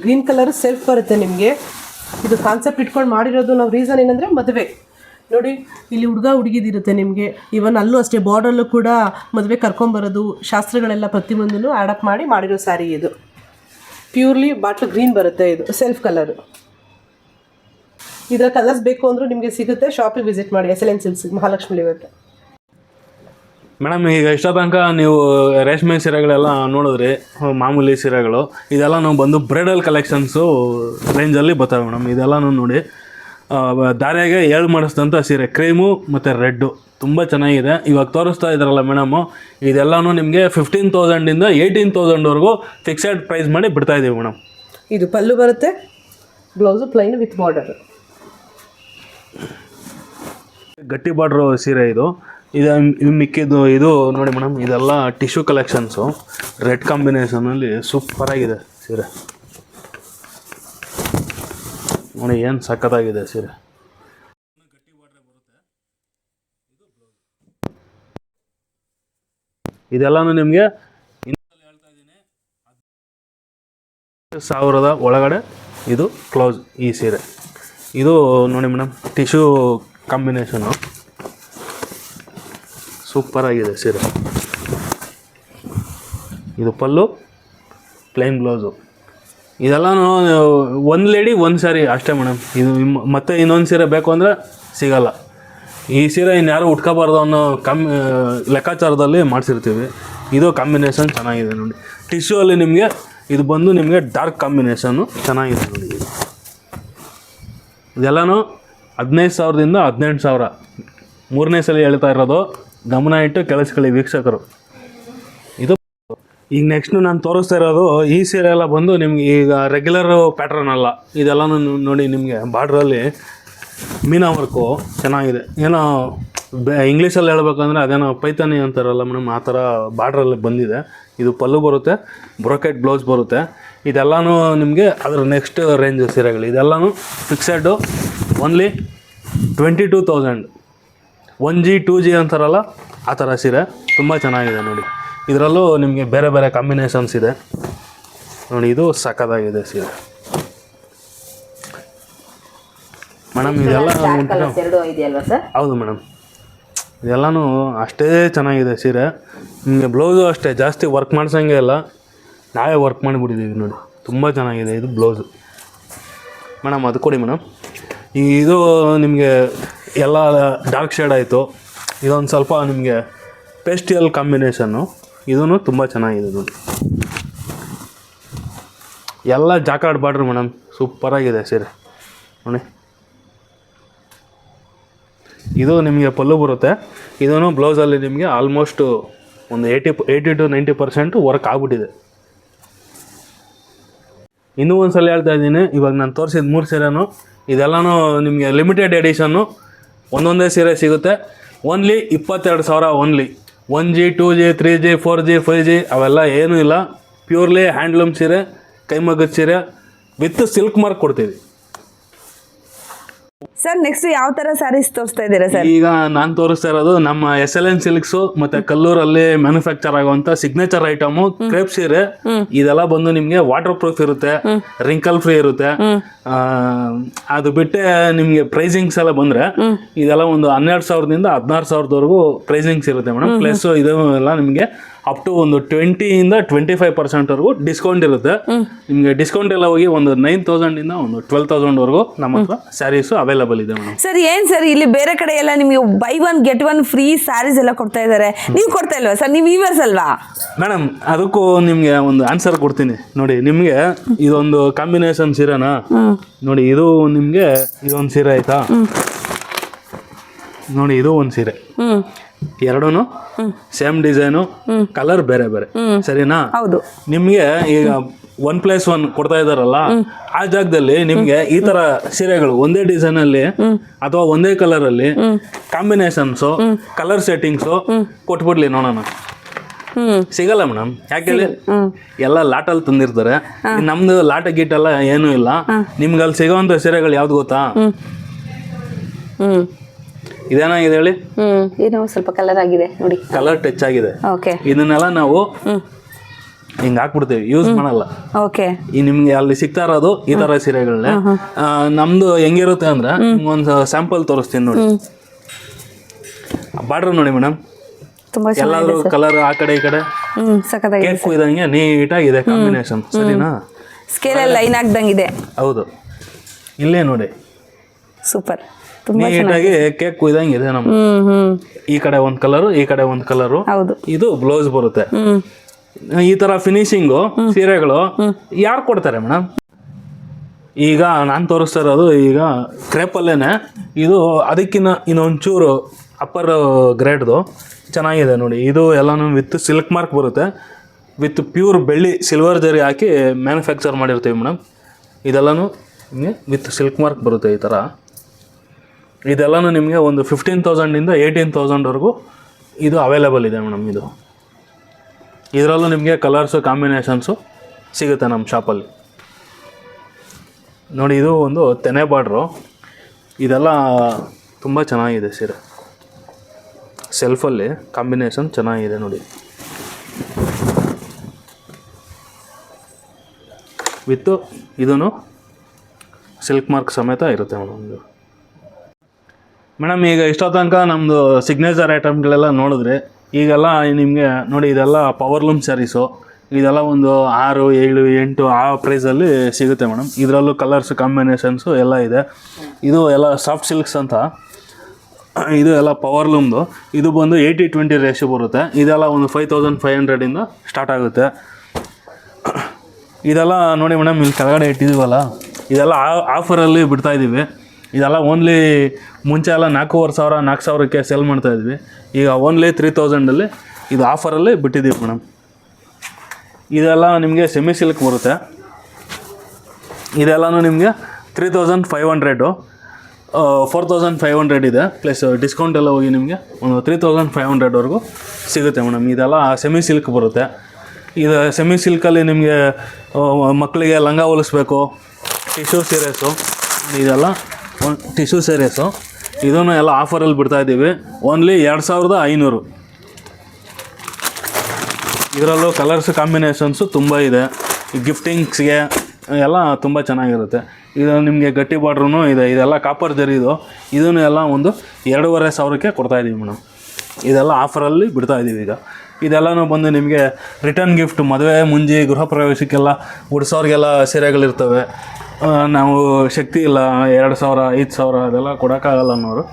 ಗ್ರೀನ್ ಕಲರ್ ಸೆಲ್ಫ್ ಬರುತ್ತೆ ನಿಮಗೆ. ಇದು ಕಾನ್ಸೆಪ್ಟ್ ಇಟ್ಕೊಂಡು ಮಾಡಿರೋದು ನಾವು. ರೀಸನ್ ಏನಂದರೆ ಮದುವೆ ನೋಡಿ, ಇಲ್ಲಿ ಹುಡುಗಿದಿರುತ್ತೆ ನಿಮಗೆ. ಇವನ್ ಅಲ್ಲೂ ಅಷ್ಟೇ, ಬಾರ್ಡರಲ್ಲೂ ಕೂಡ ಮದುವೆ ಕರ್ಕೊಂಬರೋದು, ಶಾಸ್ತ್ರಗಳೆಲ್ಲ ಪ್ರತಿಯೊಂದನ್ನು ಆ್ಯಡಪ್ ಮಾಡಿರೋ ಸ್ಯಾರಿ ಇದು. ಪ್ಯೂರ್ಲಿ ಬಾಟ್ಲ್ ಗ್ರೀನ್ ಬರುತ್ತೆ. ಇದು ಸೆಲ್ಫ್ ಕಲರು. ಇದರ ಕಲರ್ಸ್ ಬೇಕು ಅಂದರೂ ನಿಮಗೆ ಸಿಗುತ್ತೆ. ಶಾಪಿಗೆ ವಿಸಿಟ್ ಮಾಡಿ, SLN silks, Mahalakshmi layout. Madam, ಈಗ ಇಷ್ಟ ತನಕ ನೀವು ರೇಷ್ಮೆ ಸೀರೆಗಳೆಲ್ಲ ನೋಡಿದ್ರಿ, ಮಾಮೂಲಿ ಸೀರೆಗಳು. ಇದೆಲ್ಲ ನಾವು ಬಂದು ಬ್ರೈಡಲ್ ಕಲೆಕ್ಷನ್ಸು ರೇಂಜಲ್ಲಿ ಬರ್ತವೆ ಮೇಡಮ್. ಇದೆಲ್ಲನೂ ನೋಡಿ, ದಾರ್ಯಾಗೆ 7 ಮಾಡಿಸಿದಂಥ ಸೀರೆ, ಕ್ರೀಮು ಮತ್ತು ರೆಡ್ಡು ತುಂಬ ಚೆನ್ನಾಗಿದೆ. ಇವಾಗ ತೋರಿಸ್ತಾ ಇದ್ದಾರಲ್ಲ ಮೇಡಮು, ಇದೆಲ್ಲನೂ ನಿಮಗೆ 15,000ಇಂದ 18,000ವರೆಗೂ ಫಿಕ್ಸೆಡ್ ಪ್ರೈಸ್ ಮಾಡಿ ಬಿಡ್ತಾಯಿದ್ದೀವಿ ಮೇಡಮ್. ಇದು ಪಲ್ಲು ಬರುತ್ತೆ, ಬ್ಲೌಸು ಪ್ಲೈನ್ ವಿತ್ ಬಾರ್ಡರ್. ಗಟ್ಟಿ ಬಾರ್ಡ್ರು ಸೀರೆ ಇದು. ಮಿಕ್ಕಿದ್ದು ಇದು ನೋಡಿ ಮೇಡಮ್, ಇದೆಲ್ಲ ಟಿಶ್ಯೂ ಕಲೆಕ್ಷನ್ಸು ರೆಡ್ ಕಾಂಬಿನೇಷನಲ್ಲಿ ಸೂಪರಾಗಿದೆ ಸೀರೆ ನೋಡಿ. ಏನು ಸಖತ್ತಾಗಿದೆ ಸೀರೆ. ಇದೆಲ್ಲನೂ ನಿಮಗೆ 1,000 ಒಳಗಡೆ ಇದು ಕ್ಲೌಸ್. ಈ ಸೀರೆ ಇದು ನೋಡಿ ಮೇಡಮ್, ಟಿಶ್ಯೂ ಕಾಂಬಿನೇಷನು ಸೂಪರಾಗಿದೆ ಸೀರೆ. ಇದು ಪಲ್ಲು, ಪ್ಲೈನ್ ಬ್ಲೌಸು. ಇದೆಲ್ಲನೂ ಒಂದು ಲೇಡಿ ಒಂದು ಸ್ಯಾರಿ ಅಷ್ಟೇ ಮೇಡಮ್. ಇದು ಮತ್ತೆ ಇನ್ನೊಂದು ಸೀರೆ ಬೇಕು ಅಂದರೆ ಸಿಗಲ್ಲ. ಈ ಸೀರೆ ಇನ್ಯಾರು ಉಟ್ಕೋಬಾರ್ದು ಅನ್ನೋ ಲೆಕ್ಕಾಚಾರದಲ್ಲಿ ಮಾಡಿಸಿರ್ತೀವಿ. ಇದು ಕಾಂಬಿನೇಷನ್ ಚೆನ್ನಾಗಿದೆ ನೋಡಿ. ಟಿಶ್ಯೂ ಅಲ್ಲಿ ನಿಮಗೆ ಇದು ಬಂದು ನಿಮಗೆ ಡಾರ್ಕ್ ಕಾಂಬಿನೇಷನ್ನು ಚೆನ್ನಾಗಿದೆ ನೋಡಿ. ಇದೆಲ್ಲನೂ 15,000ದಿಂದ 18,000 ಮೂರನೇ ಸಲ ಹೇಳ್ತಾ ಇರೋದು, ಗಮನ ಇಟ್ಟು ಕೇಳಿಸ್ಕೊಳ್ಳಿ ವೀಕ್ಷಕರು. ಇದು ಈಗ ನೆಕ್ಸ್ಟ್ ನಾನು ತೋರಿಸ್ತಾ ಇರೋದು ಈ ಸೀರೆ ಎಲ್ಲ ಬಂದು ನಿಮ್ಗೆ ಈಗ ರೆಗ್ಯುಲರ್ ಪ್ಯಾಟ್ರನ್ ಅಲ್ಲ, ಇದೆಲ್ಲನೂ ನೋಡಿ ನಿಮಗೆ ಬಾರ್ಡ್ರಲ್ಲಿ ಮೀನಾ ವರ್ಕು ಚೆನ್ನಾಗಿದೆ. ಏನೋ ಇಂಗ್ಲೀಷಲ್ಲಿ ಹೇಳ್ಬೇಕಂದ್ರೆ ಅದೇನೋ ಪೈತಾನಿ ಅಂತಾರಲ್ಲ ಮೇಡಮ್, ಆ ಥರ ಬಾರ್ಡ್ರಲ್ಲಿ ಬಂದಿದೆ. ಇದು ಪಲ್ಲು ಬರುತ್ತೆ, ಬ್ರೊಕೆಟ್ ಬ್ಲೌಸ್ ಬರುತ್ತೆ. ಇದೆಲ್ಲನೂ ನಿಮಗೆ ಅದರ ನೆಕ್ಸ್ಟ್ ರೇಂಜ್ ಸೀರೆಗಳು. ಇದೆಲ್ಲನೂ ಫಿಕ್ಸೆಡ್ಡು ಓನ್ಲಿ 22,000. 1G 2G ಅಂತಾರಲ್ಲ ಆ ಥರ ಸೀರೆ ತುಂಬ ಚೆನ್ನಾಗಿದೆ ನೋಡಿ. ಇದರಲ್ಲೂ ನಿಮಗೆ ಬೇರೆ ಬೇರೆ ಕಾಂಬಿನೇಷನ್ಸ್ ಇದೆ ನೋಡಿ. ಇದು ಸಖತ್ತಾಗಿದೆ ಸೀರೆ ಮೇಡಮ್. ಇದೆಲ್ಲ ಹೌದು ಮೇಡಮ್, ಇದೆಲ್ಲನೂ ಅಷ್ಟೇ ಚೆನ್ನಾಗಿದೆ ಸೀರೆ. ನಿಮಗೆ ಬ್ಲೌಸು ಅಷ್ಟೇ ಜಾಸ್ತಿ ವರ್ಕ್ ಮಾಡ್ಸಂಗೆ ಇಲ್ಲ, ನಾವೇ ವರ್ಕ್ ಮಾಡಿಬಿಟ್ಟಿದ್ದೀವಿ ನೋಡಿ. ತುಂಬ ಚೆನ್ನಾಗಿದೆ ಇದು ಬ್ಲೌಸು ಮೇಡಮ್. ಅದು ಕೊಡಿ ಮೇಡಮ್. ಇದು ನಿಮಗೆ ಎಲ್ಲ ಡಾರ್ಕ್ ಶೇಡ್ ಆಯಿತು. ಇದೊಂದು ಸ್ವಲ್ಪ ನಿಮಗೆ ಪೇಸ್ಟಿಯಲ್ ಕಾಂಬಿನೇಷನ್ನು. ಇದೂ ತುಂಬ ಚೆನ್ನಾಗಿದೆ ನೋಡಿ. ಎಲ್ಲ ಜಾಕಾರ್ಡ್ ಬಾರ್ಡ್ರ್ ಮೇಡಮ್, ಸೂಪರಾಗಿದೆ ಸೀರೆ ನೋಡಿ. ಇದು ನಿಮಗೆ ಪಲ್ಲು ಬರುತ್ತೆ. ಇದೂ ಬ್ಲೌಸಲ್ಲಿ ನಿಮಗೆ ಆಲ್ಮೋಸ್ಟು ಒಂದು 80 to 90% ವರ್ಕ್ ಆಗ್ಬಿಟ್ಟಿದೆ. ಇನ್ನೂ ಒಂದು ಸಲ ಹೇಳ್ತಾ ಇದ್ದೀನಿ, ಇವಾಗ ನಾನು ತೋರಿಸಿದ 3 ಸೀರೆನೂ ಇದೆಲ್ಲನೂ ನಿಮಗೆ ಲಿಮಿಟೆಡ್ ಎಡಿಷನ್ನು. ಒಂದೊಂದೇ ಸೀರೆ ಸಿಗುತ್ತೆ. Only 22,000 only. 1G 2G 3G 4G 5G ಅವೆಲ್ಲ ಏನೂ ಇಲ್ಲ. ಪ್ಯೂರ್ಲಿ ಹ್ಯಾಂಡ್ಲೂಮ್ ಸೀರೆ, ಕೈಮಗ್ಗದ ಸೀರೆ ವಿತ್ ಸಿಲ್ಕ್ ಮಾರ್ಕ್ ಕೊಡ್ತೀವಿ. ಸರ್ ನೆಕ್ಸ್ಟ್ ಯಾವ ತರ ಸ್ಯಾರೀಸ್ ತೋರಿಸ್ತಾ ಇದ್ದೀರಾ ಸರ್? ಈಗ ನಾನು ತೋರಿಸ್ತಾ ಇರೋದು ನಮ್ಮ SLN ಸಿಲ್ಕ್ಸು ಮತ್ತೆ ಕಲ್ಲೂರಲ್ಲಿ ಮ್ಯಾನುಫ್ಯಾಕ್ಚರ್ ಆಗುವಂತ ಸಿಗ್ನೇಚರ್ ಐಟಮು ಕ್ರೇಪ್ ಸೀರೆ. ಇದೆಲ್ಲ ಬಂದು ನಿಮ್ಗೆ ವಾಟರ್ ಪ್ರೂಫ್ ಇರುತ್ತೆ, ರಿಂಕಲ್ ಫ್ರೀ ಇರುತ್ತೆ. ಅದು ಬಿಟ್ಟೆ ನಿಮ್ಗೆ ಪ್ರೈಸಿಂಗ್ಸ್ ಎಲ್ಲ ಬಂದ್ರೆ ಇದೆಲ್ಲ ಒಂದು 12,000ದಿಂದ 16,000ವರೆಗೂ ಪ್ರೈಸಿಂಗ್ಸ್ ಇರುತ್ತೆ ಮೇಡಮ್. ಪ್ಲಸ್ ಇದು ಎಲ್ಲ ನಿಮಗೆ ಅಪ್ ಟು ಒಂದು 20% 25%ವರೆಗೂ ಡಿಸ್ಕೌಂಟ್ ಇರುತ್ತೆ. ನಿಮಗೆ ಡಿಸ್ಕೌಂಟ್ ಎಲ್ಲ ಹೋಗಿ ಒಂದು 9,000ಇಂದ ಒಂದು 12,000ವರೆಗೂ ನಮ್ಮ ಹತ್ರ ಸ್ಯಾರೀಸು ಅವೈಲಬಲ್ ಇದೆ ಮೇಡಮ್. ಸರ್ ಏನ್ ಸರ್ ಇಲ್ಲಿ ಬೇರೆ ಕಡೆ ಎಲ್ಲ ನಿಮಗೆ ಬೈ 1 get 1 ಫ್ರೀ ಸ್ಯಾರೀಸ್ ಎಲ್ಲ ಕೊಡ್ತಾ ಇದ್ದಾರೆ, ನೀವು ಕೊಡ್ತಾ ಇಲ್ವಾ ಸರ್? ನೀವು ವೀವರ್ಸ್ ಅಲ್ವಾ ಮೇಡಮ್? ಅದಕ್ಕೂ ನಿಮಗೆ ಒಂದು ಆನ್ಸರ್ ಕೊಡ್ತೀನಿ ನೋಡಿ. ನಿಮಗೆ ಇದೊಂದು ಕಾಂಬಿನೇಷನ್ ಸೀರೆನಾ ನೋಡಿ. ಇದು ನಿಮಗೆ ಇದೊಂದು ಸೀರೆ ಆಯ್ತಾ ನೋಡಿ. ಇದು ಒಂದು ಸೀರೆ, ಎರಡೂ ಸೇಮ್ ಡಿಸೈನು, ಕಲರ್ ಬೇರೆ ಬೇರೆ, ಸರಿನಾ? ಹೌದು. ನಿಮಗೆ ಈಗ 1+1 ಕೊಡ್ತಾ ಇದಾರಲ್ಲ, ಆ ಜಾಗದಲ್ಲಿ ನಿಮ್ಗೆ ಈ ತರ ಸೀರೆಗಳು ಒಂದೇ ಡಿಸೈನ್ ಅಲ್ಲಿ ಅಥವಾ ಒಂದೇ ಕಲರ್ ಅಲ್ಲಿ ಕಾಂಬಿನೇಷನ್ಸು, ಕಲರ್ ಸೆಟ್ಟಿಂಗ್ಸು ಕೊಟ್ಬಿಡ್ಲಿ ನೋಡೋಣ. ಸಿಗಲ್ಲ ಮೇಡಮ್. ಯಾಕೆ ಎಲ್ಲ ಲಾಟಲ್ಲಿ ತಂದಿರ್ತಾರೆ. ನಮ್ದು ಲಾಟ ಗೀಟೆಲ್ಲ ಏನೂ ಇಲ್ಲ. ನಿಮ್ಗೆ ಅಲ್ಲಿ ಸಿಗೋವಂಥ ಸೀರೆಗಳು ಯಾವ್ದು ಗೊತ್ತಾ? ಇದೇನಾಗಿದೆ ಹೇಳಿ? ಏನೋ ಸ್ವಲ್ಪ ಕಲರ್ ಆಗಿದೆ ನೋಡಿ, ಕಲರ್ ಟಚ್ ಆಗಿದೆ. ಓಕೆ. ಇದನ್ನೆಲ್ಲ ನಾವು ಹಿಂಗೆ ಹಾಕ್ಬಿಡ್ತೀವಿ, ಯೂಸ್ ಮಾಡಲ್ಲ. ಓಕೆ. ಈ ನಿಮ್ಗೆ ಅಲ್ಲಿ ಸಿಗ್ತಾ ಇರೋದು ಈ ತರ ಸೀರೆಗಳನ್ನೇ. ನಮ್ದು ಹೆಂಗಿರುತ್ತೆ ಅಂದ್ರೆ ಒಂದು ಸ್ಯಾಂಪಲ್ ತೋರಿಸ್ತೀನಿ ನೋಡಿ. ಬಾರ್ಡರ್ ನೋಡಿ ಮೇಡಮ್, ಎಲ್ಲಾದ್ರೂ ಕಲರ್ ಆ ಕಡೆ ಈ ಕಡೆ ಕೇಕ್ ಕುಯ್ದಂಗೆ ನೀಟಾಗಿದೆ ಕಾಂಬಿನೇಷನ್, ಸರಿನಾ? ಸ್ಕೇಲ್ ಲೈನ್ ಆಗ್ದಂಗಿದೆ. ಹೌದು, ಇಲ್ಲೇ ನೋಡಿ ಸೂಪರ್, ನೀಟಾಗಿ ಕೇಕ್ ಕುಯ್ದಂಗೆ ಇದೆ ನಮ್ಗೆ. ಈ ಕಡೆ ಒಂದ್ ಕಲರು, ಈ ಕಡೆ ಒಂದ್ ಕಲರು. ಇದು ಬ್ಲೌಸ್ ಬರುತ್ತೆ. ಈ ತರ ಫಿನಿಶಿಂಗು ಸೀರೆಗಳು ಯಾರು ಕೊಡ್ತಾರೆ ಮೇಡಮ್? ಈಗ ನಾನು ತೋರಿಸ್ತಾ ಇರೋದು ಈಗ ಕ್ರೇಪಲ್ಲೇನೆ. ಇದು ಅದಕ್ಕಿಂತ ಇನ್ನೊಂಚೂರು ಅಪ್ಪರ್ ಗ್ರೇಡ್ದು ಚೆನ್ನಾಗಿದೆ ನೋಡಿ. ಇದು ಎಲ್ಲನೂ ವಿತ್ ಸಿಲ್ಕ್ ಮಾರ್ಕ್ ಬರುತ್ತೆ, ವಿತ್ ಪ್ಯೂರ್ ಬೆಳ್ಳಿ ಸಿಲ್ವರ್ ಜರಿ ಹಾಕಿ ಮ್ಯಾನುಫ್ಯಾಕ್ಚರ್ ಮಾಡಿರ್ತೀವಿ ಮೇಡಮ್. ಇದೆಲ್ಲನೂ ನಿಮಗೆ ವಿತ್ ಸಿಲ್ಕ್ ಮಾರ್ಕ್ ಬರುತ್ತೆ ಈ ಥರ. ಇದೆಲ್ಲನೂ ನಿಮಗೆ ಒಂದು 15,000ಇಂದ 18,000ವರೆಗೂ ಇದು ಅವೈಲೇಬಲ್ ಇದೆ ಮೇಡಮ್. ಇದರಲ್ಲೂ ನಿಮಗೆ ಕಲರ್ಸು ಕಾಂಬಿನೇಷನ್ಸು ಸಿಗುತ್ತೆ ನಮ್ಮ ಶಾಪಲ್ಲಿ ನೋಡಿ. ಇದು ಒಂದು ತೆನೆ ಬಾರ್ಡ್ರು. ಇದೆಲ್ಲ ತುಂಬ ಚೆನ್ನಾಗಿದೆ ಸೀರೆ, ಸೆಲ್ಫಲ್ಲಿ ಕಾಂಬಿನೇಷನ್ ಚೆನ್ನಾಗಿದೆ ನೋಡಿ. ವಿತ್ತು ಇದೂ ಸಿಲ್ಕ್ ಮಾರ್ಕ್ ಸಮೇತ ಇರುತ್ತೆ ಮೇಡಮ್. ಇದು ಮೇಡಮ್ ಈಗ ಇಷ್ಟೋ ತನಕ ನಮ್ಮದು ಸಿಗ್ನೇಚರ್ ಐಟಮ್ಗಳೆಲ್ಲ ನೋಡಿದ್ರೆ, ಈಗೆಲ್ಲ ನಿಮಗೆ ನೋಡಿ ಇದೆಲ್ಲ ಪವರ್ಲೂಮ್ ಸ್ಯಾರೀಸು. ಇದೆಲ್ಲ ಒಂದು 6, 7, 8 ಆ ಪ್ರೈಸಲ್ಲಿ ಸಿಗುತ್ತೆ ಮೇಡಮ್. ಇದರಲ್ಲೂ ಕಲರ್ಸ್ ಕಾಂಬಿನೇಷನ್ಸು ಎಲ್ಲ ಇದೆ. ಇದು ಎಲ್ಲ ಸಾಫ್ಟ್ ಸಿಲ್ಕ್ಸ್ ಅಂತ. ಇದು ಎಲ್ಲ ಪವರ್ಲೂಮ್ದು. ಇದು ಬಂದು 80-20 ರೇಷಿಯೋ ಬರುತ್ತೆ. ಇದೆಲ್ಲ ಒಂದು 5,500ಇಂದ ಸ್ಟಾರ್ಟ್ ಆಗುತ್ತೆ. ಇದೆಲ್ಲ ನೋಡಿ ಮೇಡಮ್, ಇಲ್ಲಿ ಕೆಳಗಡೆ ಇಟ್ಟಿದ್ದೀವಲ್ಲ, ಇದೆಲ್ಲ ಆಫರಲ್ಲಿ ಬಿಡ್ತಾಯಿದ್ದೀವಿ. ಇದೆಲ್ಲ ಓನ್ಲಿ ಮುಂಚೆ ಎಲ್ಲ 4,500 4,000ಕ್ಕೆ ಸೇಲ್ ಮಾಡ್ತಾಯಿದ್ವಿ. ಈಗ ಓನ್ಲಿ 3,000ಅಲ್ಲಿ ಇದು ಆಫರಲ್ಲಿ ಬಿಟ್ಟಿದ್ದೀವಿ ಮೇಡಮ್. ಇದೆಲ್ಲ ನಿಮಗೆ ಸೆಮಿ ಸಿಲ್ಕ್ ಬರುತ್ತೆ. ಇದೆಲ್ಲನೂ ನಿಮಗೆ 3,500 4,500 ಇದೆ, ಪ್ಲಸ್ ಡಿಸ್ಕೌಂಟ್ ಎಲ್ಲ ಹೋಗಿ ನಿಮಗೆ ಒಂದು 3,500ವರೆಗೂ ಸಿಗುತ್ತೆ ಮೇಡಮ್. ಇದೆಲ್ಲ ಸೆಮಿ ಸಿಲ್ಕ್ ಬರುತ್ತೆ. ಇದು ಸೆಮಿ ಸಿಲ್ಕಲ್ಲಿ ನಿಮಗೆ ಮಕ್ಕಳಿಗೆ ಲಂಗ ಹೊಲಿಸ್ಬೇಕು, ಟಿಶ್ಯೂ ಸೀರೆಸು, ಇದೆಲ್ಲ ಟಿಶ್ಯೂ ಸೀರೆಸು ಇದನ್ನು ಎಲ್ಲ ಆಫರಲ್ಲಿ ಬಿಡ್ತಾಯಿದ್ದೀವಿ. ಓನ್ಲಿ 2,500. ಇದರಲ್ಲೂ ಕಲರ್ಸ್ ಕಾಂಬಿನೇಷನ್ಸು ತುಂಬ ಇದೆ. ಗಿಫ್ಟಿಂಗ್ಸ್ಗೆ ಎಲ್ಲ ತುಂಬ ಚೆನ್ನಾಗಿರುತ್ತೆ. ಇದು ನಿಮಗೆ ಗಟ್ಟಿ ಬಾರ್ಡ್ರೂ ಇದೆ. ಇದೆಲ್ಲ ಕಾಪರ್ ಜರಿದು. ಇದನ್ನು ಎಲ್ಲ ಒಂದು 2,500ಕ್ಕೆ ಕೊಡ್ತಾಯಿದ್ದೀವಿ ಮೇಡಮ್. ಇದೆಲ್ಲ ಆಫರಲ್ಲಿ ಬಿಡ್ತಾಯಿದ್ದೀವಿ ಈಗ. ಇದೆಲ್ಲನೂ ಬಂದು ನಿಮಗೆ ರಿಟರ್ನ್ ಗಿಫ್ಟ್, ಮದುವೆ ಮುಂಜಿ ಗೃಹ ಪ್ರವೇಶಕ್ಕೆಲ್ಲ ಉಡ್ಸೋರಿಗೆಲ್ಲ ಸೀರೆಗಳಿರ್ತವೆ. ನಾವು ಶಕ್ತಿ ಇಲ್ಲ 2,000 5,000 ಅದೆಲ್ಲ ಕೊಡೋಕ್ಕಾಗಲ್ಲ ಅನ್ನೋರು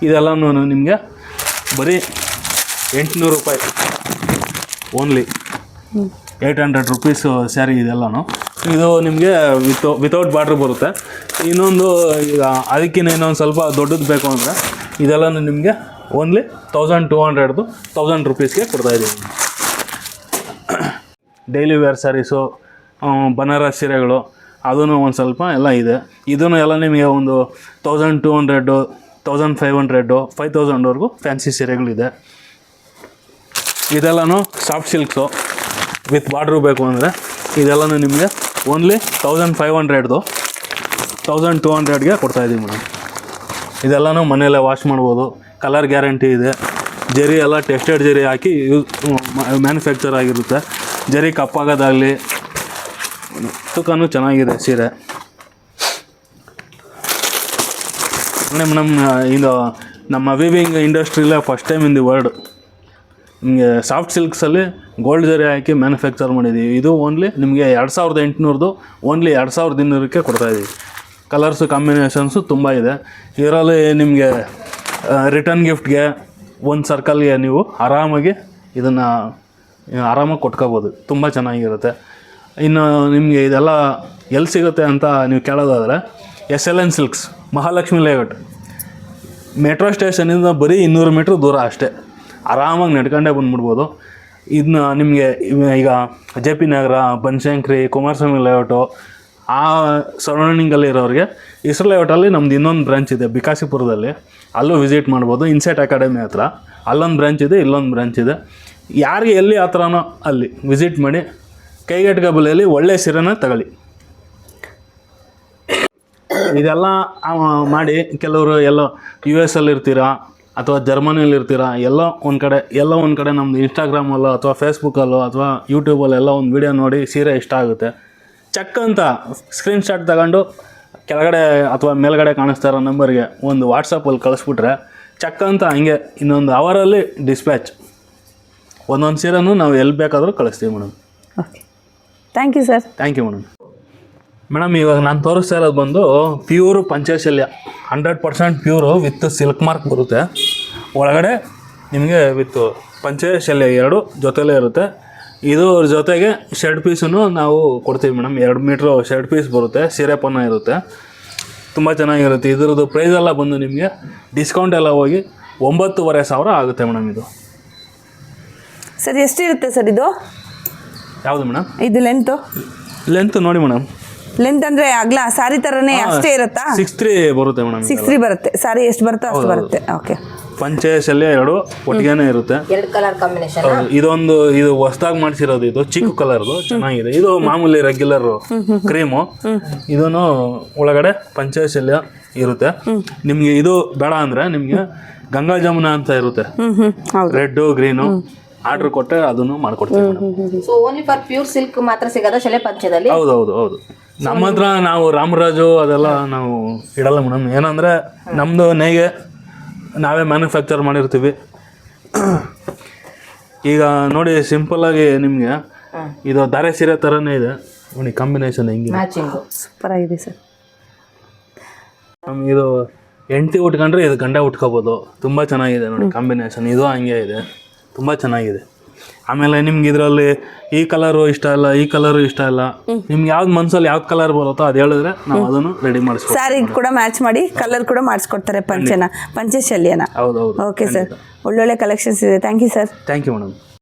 ಇದೆಲ್ಲನೂ ನಿಮಗೆ ಬರೀ 800 ರೂಪಾಯಿ, ಓನ್ಲಿ 800 ರುಪೀಸು ಸ್ಯಾರಿ ಇದೆಲ್ಲನೂ. ಇದು ನಿಮಗೆ ವಿತೌಟ್ ಬಾರ್ಡ್ರ್ ಬರುತ್ತೆ. ಇನ್ನೊಂದು ಈಗ ಅದಕ್ಕಿಂತ ಇನ್ನೊಂದು ಸ್ವಲ್ಪ ದೊಡ್ಡದು ಬೇಕು ಅಂದರೆ ಇದೆಲ್ಲನೂ ನಿಮಗೆ ಓನ್ಲಿ 1,200 1,000 ರುಪೀಸ್ಗೆ ಕೊಡ್ತಾಯಿದ್ದೀವಿ. ಡೈಲಿ ವೇರ್ ಸ್ಯಾರೀಸು, ಬನಾರಸ್ ಸೀರೆಗಳು ಅದೂ ಒಂದು ಸ್ವಲ್ಪ ಎಲ್ಲ ಇದೆ. ಇದನ್ನು ಎಲ್ಲ ನಿಮಗೆ ಒಂದು 1,200 1,500 5,000ವರೆಗೂ ಫ್ಯಾನ್ಸಿ ಸೀರೆಗಳಿದೆ. ಇದೆಲ್ಲನೂ ಸಾಫ್ಟ್ ಸಿಲ್ಕ್ಸು ವಿತ್ ಬಾರ್ಡ್ರು ಬೇಕು ಅಂದರೆ ಇದೆಲ್ಲನೂ ನಿಮಗೆ ಓನ್ಲಿ 1,500 1,200ಗೆ ಕೊಡ್ತಾಯಿದ್ದೀವಿ ಮೇಡಮ್. ಇದೆಲ್ಲನೂ ಮನೆಯಲ್ಲೇ ವಾಶ್ ಮಾಡ್ಬೋದು. ಕಲರ್ ಗ್ಯಾರಂಟಿ ಇದೆ. ಜರಿ ಎಲ್ಲ ಟೆಸ್ಟೆಡ್ ಜರಿ ಹಾಕಿ ಮ್ಯಾನುಫ್ಯಾಕ್ಚರ್ ಆಗಿರುತ್ತೆ. ಜರಿ ಕಪ್ಪಾಗೋದಾಗಲಿ ತೂಕನೂ ಚೆನ್ನಾಗಿದೆ ಸೀರೆ. ಮೇಡಮ್ ಇದು ನಮ್ಮ ವೀವಿಂಗ್ ಇಂಡಸ್ಟ್ರಿಲೇ first time in the world ನಿಮಗೆ ಸಾಫ್ಟ್ ಸಿಲ್ಕ್ಸಲ್ಲಿ ಗೋಲ್ಡ್ ಜರಿ ಹಾಕಿ ಮ್ಯಾನುಫ್ಯಾಕ್ಚರ್ ಮಾಡಿದ್ದೀವಿ. ಇದು ಓನ್ಲಿ ನಿಮಗೆ 2,800 ಓನ್ಲಿ 2,200ಕ್ಕೆ ಕೊಡ್ತಾಯಿದ್ದೀವಿ. ಕಲರ್ಸು ಕಾಂಬಿನೇಷನ್ಸು ತುಂಬ ಇದೆ. ಇದರಲ್ಲಿ ನಿಮಗೆ ರಿಟರ್ನ್ ಗಿಫ್ಟ್ಗೆ ಒಂದು ಸರ್ಕಲ್ಗೆ ನೀವು ಆರಾಮಾಗಿ ಇದನ್ನು ಆರಾಮಾಗಿ ಕೊಟ್ಕೋಬೋದು. ತುಂಬ ಚೆನ್ನಾಗಿರುತ್ತೆ. ಇನ್ನು ನಿಮಗೆ ಇದೆಲ್ಲ ಎಲ್ಲಿ ಸಿಗುತ್ತೆ ಅಂತ ನೀವು ಕೇಳೋದಾದರೆ SLN silks, Mahalakshmi layout, metro ಸ್ಟೇಷನಿಂದ ಬರೀ 200 ಮೀಟ್ರ್ ದೂರ ಅಷ್ಟೇ. ಆರಾಮಾಗಿ ನಡ್ಕೊಂಡೇ ಬಂದುಬಿಡ್ಬೋದು. ಇದನ್ನ ನಿಮಗೆ ಈಗ JP ನಗರ, ಬನಶಂಕರಿ, ಕುಮಾರಸ್ವಾಮಿ ಲೇಔಟು ಆ ಸರೌಂಡಿಂಗಲ್ಲಿ ಇರೋರಿಗೆ ಇಸ್ರೋ ಲೇಔಟಲ್ಲಿ ನಮ್ದು ಇನ್ನೊಂದು ಬ್ರಾಂಚ್ ಇದೆ ಬಿಕಾಸಿಪುರದಲ್ಲಿ, ಅಲ್ಲೂ ವಿಸಿಟ್ ಮಾಡ್ಬೋದು. ಇನ್ಸೈಟ್ ಅಕಾಡೆಮಿ ಹತ್ರ ಅಲ್ಲೊಂದು ಬ್ರಾಂಚ್ ಇದೆ, ಇಲ್ಲೊಂದು ಬ್ರಾಂಚ್ ಇದೆ. ಯಾರಿಗೆ ಎಲ್ಲಿ ಆ ಥರನೋ ಅಲ್ಲಿ ವಿಸಿಟ್ ಮಾಡಿ ಕೈಗೆಟುಕೋ ಬೆಲೆಯಲ್ಲಿ ಒಳ್ಳೆಯ ಸೀರೆನ ತಗೊಳ್ಳಿ. ಇದೆಲ್ಲ ಮಾಡಿ ಕೆಲವರು ಎಲ್ಲೋ US ಅಲ್ಲಿ ಇರ್ತೀರಾ ಅಥವಾ ಜರ್ಮನಿಯಲ್ಲಿ ಇರ್ತೀರಾ, ಎಲ್ಲೋ ಒಂದು ಕಡೆ ನಮ್ಮದು ಇನ್ಸ್ಟಾಗ್ರಾಮಲ್ಲೋ ಅಥವಾ ಫೇಸ್ಬುಕ್ಕಲ್ಲೋ ಅಥವಾ ಯೂಟ್ಯೂಬಲ್ಲೋ ಎಲ್ಲ ಒಂದು ವೀಡಿಯೋ ನೋಡಿ ಸೀರೆ ಇಷ್ಟ ಆಗುತ್ತೆ, ಚಕ್ ಅಂತ ಸ್ಕ್ರೀನ್ಶಾಟ್ ತಗೊಂಡು ಕೆಳಗಡೆ ಅಥವಾ ಮೇಲ್ಗಡೆ ಕಾಣಿಸ್ತಾ ಇರೋ ನಂಬರ್ಗೆ ಒಂದು ವಾಟ್ಸಪ್ಪಲ್ಲಿ ಕಳಿಸ್ಬಿಟ್ರೆ ಚಕ್ ಅಂತ ಹಂಗೆ ಇನ್ನೊಂದು ಅವರಲ್ಲಿ ಡಿಸ್ಪ್ಯಾಚ್. ಒಂದೊಂದು ಸೀರೆನೂ ನಾವು ಎಲ್ಲಿ ಬೇಕಾದರೂ ಕಳಿಸ್ತೀವಿ madam. Okay, thank you sir. Thank you madam. ಇವಾಗ ನಾನು ತೋರಿಸ್ತಾ ಇರೋದು ಬಂದು pure Panchashalya, 100% pure with silk mark ಬರುತ್ತೆ. ಒಳಗಡೆ ನಿಮಗೆ ವಿತ್ ಪಂಚಶಲ್ಯ 2 ಜೊತೆಲೇ ಇರುತ್ತೆ. ಇದು ಜೊತೆಗೆ ಶರ್ಟ್ ಪೀಸನ್ನು ನಾವು ಕೊಡ್ತೀವಿ ಮೇಡಮ್. 2 ಮೀಟ್ರು ಶರ್ಟ್ ಪೀಸ್ ಬರುತ್ತೆ, ಸೀರೆ ಪನ್ನ ಇರುತ್ತೆ, ತುಂಬ ಚೆನ್ನಾಗಿರುತ್ತೆ. ಇದ್ರದ್ದು ಪ್ರೈಸೆಲ್ಲ ಬಂದು ನಿಮಗೆ ಡಿಸ್ಕೌಂಟ್ ಎಲ್ಲ ಹೋಗಿ 9,500 ಆಗುತ್ತೆ ಮೇಡಮ್. ಇದು ಸರ್ ಎಷ್ಟಿರುತ್ತೆ ಸರ್ ಇದು? ಯಾವುದು ಮೇಡಮ್? ಇದು ಲೆಂತ್ ನೋಡಿ ಮೇಡಮ್. ಲೆಂತ್ ಅಂದರೆ ಅಗಲ ಸಾರಿ ಥರನೇ ಅಷ್ಟೇ ಇರುತ್ತಾ? 6'3" ಬರುತ್ತೆ ಮೇಡಮ್. 6'3" ಬರುತ್ತೆ. ಸಾರಿ ಎಷ್ಟು ಬರುತ್ತೋ ಅಷ್ಟು ಬರುತ್ತೆ. ಓಕೆ. ಪಂಚಶಲ್ಯ 2 ಒಟ್ಟಿಗೆನೇ ಇರುತ್ತೆ. 2 ಕಲರ್ ಕಾಂಬಿನೇಷನ್. ಇದು ಹೊಸದಾಗಿ ಮಾಡಿಸಿರೋದು, ಇದು ಚಿಕ್ಕ ಕಲರ್ದು ಚೆನ್ನಾಗಿದೆ. ಇದು ಮಾಮೂಲಿ ರೆಗ್ಯುಲರ್ ಕ್ರೀಮು. ಇದನ್ನು ಒಳಗಡೆ ಪಂಚಶಲ್ಯ ಇರುತ್ತೆ. ನಿಮಗೆ ಇದು ಬೇಡ ಅಂದರೆ ನಿಮಗೆ ಗಂಗಾ ಜಮುನಾ ಅಂತ ಇರುತ್ತೆ, ರೆಡ್ಡು ಗ್ರೀನು. ಆರ್ಡರ್ ಕೊಟ್ಟರೆ ಅದನ್ನು ಮಾಡ್ಕೊಡ್ತೀವಿ madam. So only for pure silk ಮಾತ್ರ ಸಿಗೋದ ಶಲೆ ಪಂಚದಲ್ಲಿ? ಹೌದು. ನಮ್ಮ ಹತ್ರ ನಾವು ರಾಮರಾಜು ಅದೆಲ್ಲ ನಾವು ಇಡಲ್ಲ ಮೇಡಮ್. ಏನಂದರೆ ನಮ್ಮದು ನೇಯ್ಗೆ ನಾವೇ ಮ್ಯಾನುಫ್ಯಾಕ್ಚರ್ ಮಾಡಿರ್ತೀವಿ. ಈಗ ನೋಡಿ ಸಿಂಪಲ್ಲಾಗಿ ನಿಮಗೆ ಇದು ಧಾರೆ ಸೀರೆ ಥರನೇ ಇದೆ ನೋಡಿ, ಕಾಂಬಿನೇಷನ್ ಹೆಂಗಿದೆ, ಮ್ಯಾಚಿಂಗು ಸೂಪರ್ ಆಗಿದೆ ಸರ್. ಇದು ಹೆಂಡ್ತಿ ಉಟ್ಕೊಂಡ್ರೆ ಇದು ಗಂಡ ಉಟ್ಕೋಬೋದು. ತುಂಬ ಚೆನ್ನಾಗಿದೆ ನೋಡಿ ಕಾಂಬಿನೇಷನ್. ಇದು ಹಂಗೆ ಇದೆ, ತುಂಬ ಚೆನ್ನಾಗಿದೆ. ಆಮೇಲೆ ನಿಮ್ಗೆ ಇದರಲ್ಲಿ ಈ ಕಲರು ಇಷ್ಟ ಇಲ್ಲ, ಈ ಕಲರು ಇಷ್ಟ ಇಲ್ಲ, ನಿಮ್ಗೆ ಯಾವ್ದು ಮನ್ಸಲ್ಲಿ ಯಾವ್ದು ಕಲರ್ ಬರುತ್ತೋ ಅದು ಹೇಳಿದ್ರೆ ನಾವು ಅದನ್ನು ರೆಡಿ ಮಾಡಿಸ್ಕೊಡ್ತೀವಿ. ಸ್ಯಾರಿ ಕೂಡ ಮ್ಯಾಚ್ ಮಾಡಿ ಕಲರ್ ಕೂಡ ಮಾಡಿಸ್ಕೊಡ್ತಾರೆ ಪಂಚೆ ಶಲ್ಯನ. ಹೌದೌದು. ಓಕೆ ಸರ್, ಒಳ್ಳೊಳ್ಳೆ ಕಲೆಕ್ಷನ್ಸ್ ಇದೆ. Thank you sir. Thank you madam.